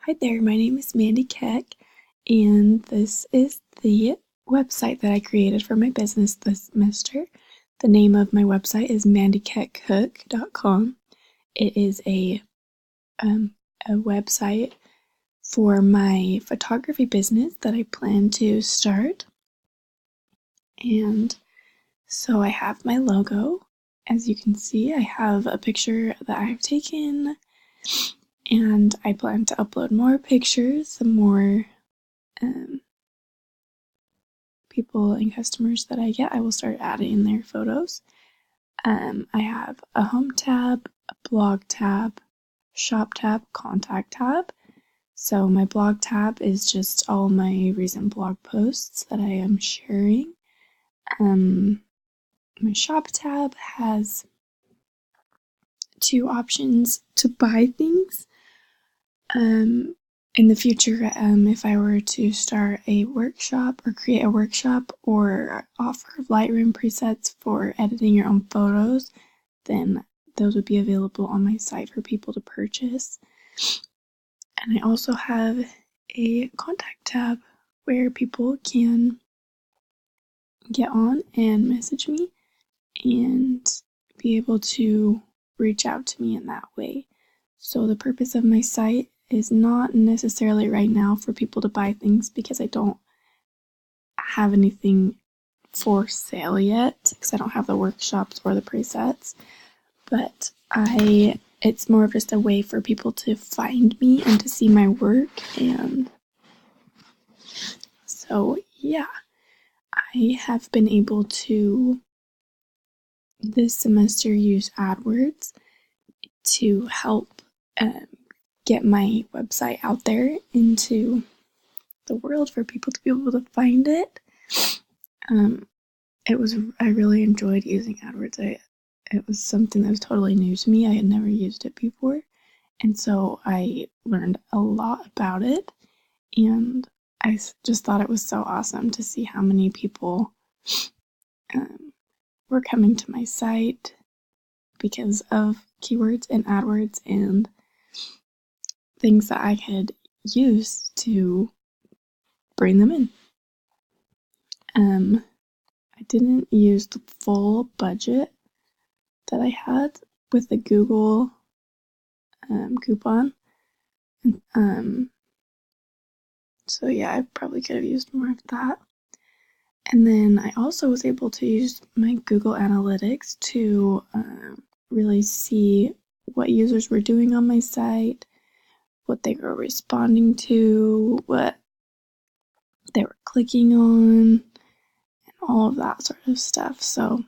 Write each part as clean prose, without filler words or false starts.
Hi there, my name is Mandy Keck, and this is the website that I created for my business this semester. The name of my website is mandykeckcook.com. It is a website for my photography business that I plan to start. And so I have my logo. As you can see, I have a picture that I've taken, and I plan to upload more pictures. The more people and customers that I get, I will start adding their photos. I have a home tab, a blog tab, shop tab, contact tab. So my blog tab is just all my recent blog posts that I am sharing. My shop tab has two options to buy things. In the future, if I were to start a workshop or create a workshop or offer Lightroom presets for editing your own photos, then those would be available on my site for people to purchase. And I also have a contact tab where people can get on and message me and be able to reach out to me in that way. So the purpose of my site is not necessarily right now for people to buy things, because I don't have anything for sale yet, because I don't have the workshops or the presets, but it's more of just a way for people to find me and to see my work. And so yeah, I have been able to this semester use AdWords to help get my website out there into the world for people to be able to find it. I really enjoyed using AdWords. It was something that was totally new to me. I had never used it before, and so I learned a lot about it, and I just thought it was so awesome to see how many people were coming to my site because of keywords in AdWords and things that I could use to bring them in. I didn't use the full budget that I had with the Google coupon. So yeah, I probably could have used more of that. And then I also was able to use my Google Analytics to really see what users were doing on my site, what they were responding to, what they were clicking on, and all of that sort of stuff. So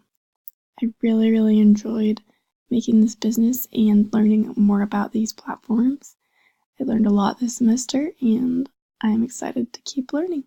I really, really enjoyed making this business and learning more about these platforms. I learned a lot this semester, and I'm excited to keep learning.